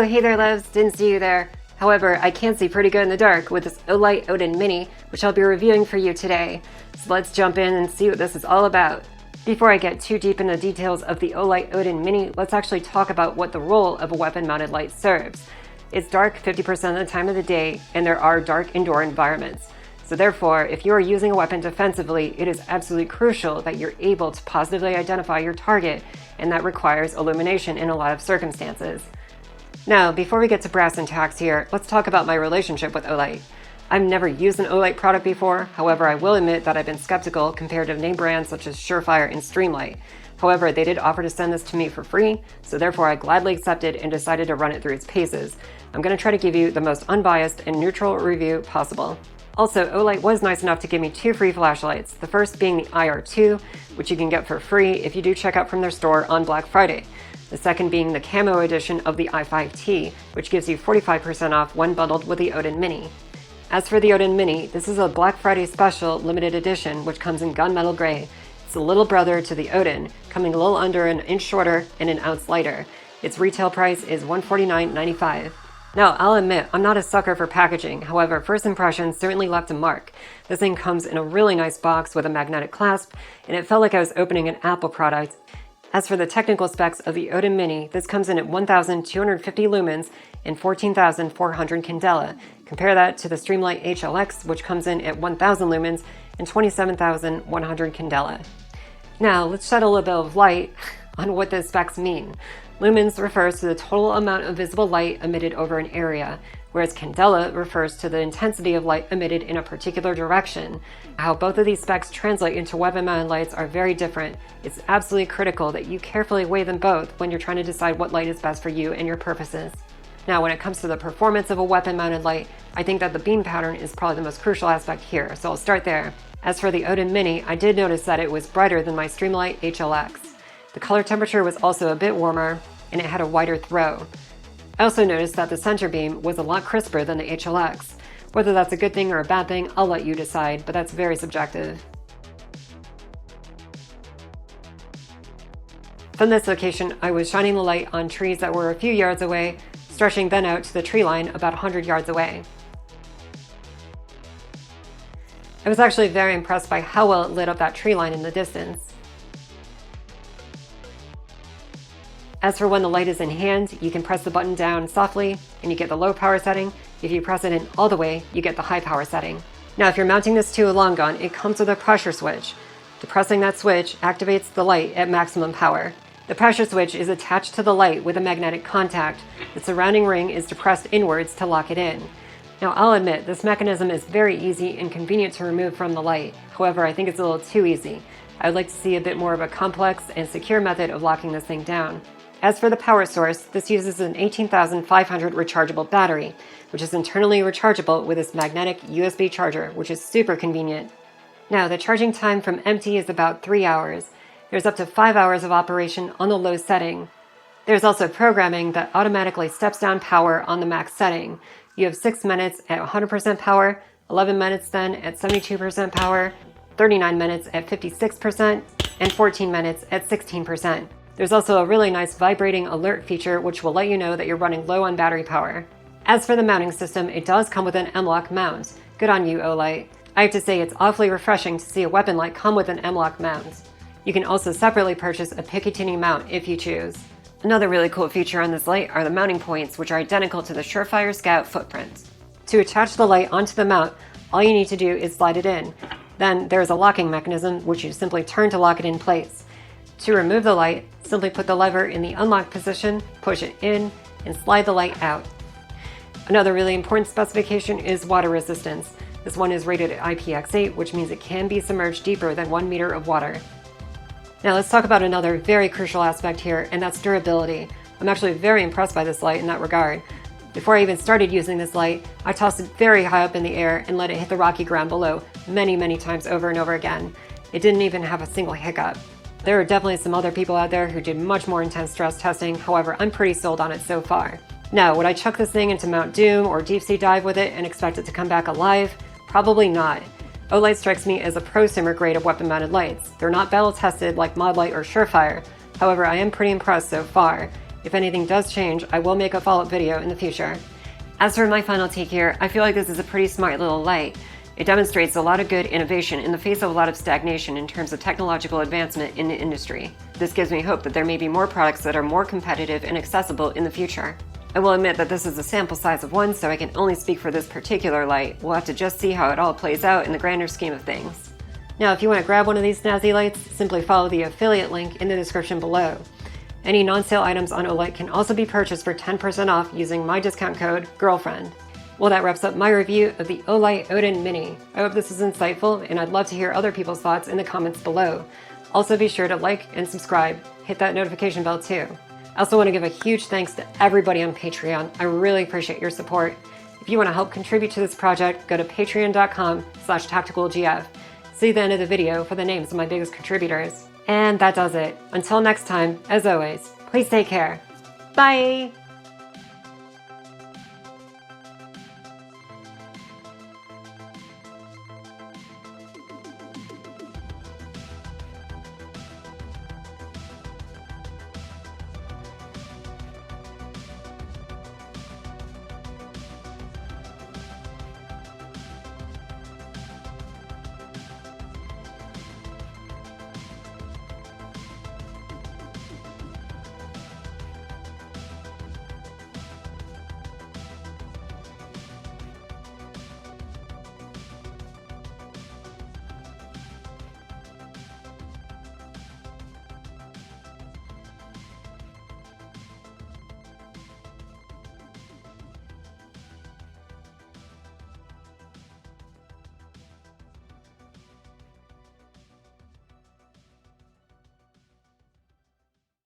Oh, hey there, loves. Didn't see you there. However, I can see pretty good in the dark with this Olight Odin Mini, which I'll be reviewing for you today. So let's jump in and see what this is all about. Before I get too deep into the details of the Olight Odin Mini, let's actually talk about what the role of a weapon-mounted light serves. It's dark 50% of the time of the day, and there are dark indoor environments. So therefore, if you are using a weapon defensively, it is absolutely crucial that you're able to positively identify your target, and that requires illumination in a lot of circumstances. Now, before we get to brass and tacks here, let's talk about my relationship with Olight. I've never used an Olight product before, however I will admit that I've been skeptical compared to name brands such as Surefire and Streamlight. However, they did offer to send this to me for free, so therefore I gladly accepted and decided to run it through its paces. I'm going to try to give you the most unbiased and neutral review possible. Also, Olight was nice enough to give me 2 free flashlights, the first being the IR2, which you can get for free if you do check out from their store on Black Friday. The second being the camo edition of the i5T, which gives you 45% off when bundled with the Odin Mini. As for the Odin Mini, this is a Black Friday special limited edition which comes in gunmetal gray. It's the little brother to the Odin, coming a little under an inch shorter and an ounce lighter. Its retail price is $149.95. Now, I'll admit, I'm not a sucker for packaging, however, first impressions certainly left a mark. This thing comes in a really nice box with a magnetic clasp, and it felt like I was opening an Apple product. As for the technical specs of the Odin Mini, this comes in at 1,250 lumens and 14,400 candela. Compare that to the Streamlight HLX, which comes in at 1,000 lumens and 27,100 candela. Now, let's shed a little bit of light on what the specs mean. Lumens refers to the total amount of visible light emitted over an area, whereas candela refers to the intensity of light emitted in a particular direction. How both of these specs translate into weapon-mounted lights are very different. It's absolutely critical that you carefully weigh them both when you're trying to decide what light is best for you and your purposes. Now, when it comes to the performance of a weapon-mounted light, I think that the beam pattern is probably the most crucial aspect here, so I'll start there. As for the Odin Mini, I did notice that it was brighter than my Streamlight HLX. The color temperature was also a bit warmer, and it had a wider throw. I also noticed that the center beam was a lot crisper than the HLX. Whether that's a good thing or a bad thing, I'll let you decide, but that's very subjective. From this location, I was shining the light on trees that were a few yards away, stretching then out to the tree line about 100 yards away. I was actually very impressed by how well it lit up that tree line in the distance. As for when the light is in hand, you can press the button down softly and you get the low power setting. If you press it in all the way, you get the high power setting. Now, if you're mounting this to a long gun, it comes with a pressure switch. Depressing that switch activates the light at maximum power. The pressure switch is attached to the light with a magnetic contact. The surrounding ring is depressed inwards to lock it in. Now, I'll admit, this mechanism is very easy and convenient to remove from the light. However, I think it's a little too easy. I would like to see a bit more of a complex and secure method of locking this thing down. As for the power source, this uses an 18,500 rechargeable battery, which is internally rechargeable with this magnetic USB charger, which is super convenient. Now, the charging time from empty is about 3 hours. There's up to 5 hours of operation on the low setting. There's also programming that automatically steps down power on the max setting. You have 6 minutes at 100% power, 11 minutes then at 72% power, 39 minutes at 56%, and 14 minutes at 16%. There's also a really nice vibrating alert feature which will let you know that you're running low on battery power. As for the mounting system, it does come with an M-LOK mount. Good on you, Olight. I have to say it's awfully refreshing to see a weapon light come with an M-LOK mount. You can also separately purchase a Picatinny mount if you choose. Another really cool feature on this light are the mounting points, which are identical to the Surefire Scout footprint. To attach the light onto the mount, all you need to do is slide it in. Then there's a locking mechanism which you simply turn to lock it in place. To remove the light, simply put the lever in the unlock position, push it in, and slide the light out. Another really important specification is water resistance. This one is rated at IPX8, which means it can be submerged deeper than 1 meter of water. Now let's talk about another very crucial aspect here, and that's durability. I'm actually very impressed by this light in that regard. Before I even started using this light, I tossed it very high up in the air and let it hit the rocky ground below many times over and over again. It didn't even have a single hiccup. There are definitely some other people out there who did much more intense stress testing, however, I'm pretty sold on it so far. Now, would I chuck this thing into Mount Doom or deep sea dive with it and expect it to come back alive? Probably not. Olight strikes me as a prosumer grade of weapon-mounted lights. They're not battle-tested like Modlight or Surefire. However, I am pretty impressed so far. If anything does change, I will make a follow-up video in the future. As for my final take here, I feel like this is a pretty smart little light. It demonstrates a lot of good innovation in the face of a lot of stagnation in terms of technological advancement in the industry. This gives me hope that there may be more products that are more competitive and accessible in the future. I will admit that this is a sample size of one, so I can only speak for this particular light. We'll have to just see how it all plays out in the grander scheme of things. Now, if you want to grab one of these snazzy lights, simply follow the affiliate link in the description below. Any non-sale items on Olight can also be purchased for 10% off using my discount code GIRLFRIEND. Well, that wraps up my review of the Olight Odin Mini. I hope this was insightful, and I'd love to hear other people's thoughts in the comments below. Also, be sure to like and subscribe. Hit that notification bell too. I also want to give a huge thanks to everybody on Patreon. I really appreciate your support. If you want to help contribute to this project, go to patreon.com/tacticalgf. See the end of the video for the names of my biggest contributors. And that does it. Until next time, as always, please take care. Bye!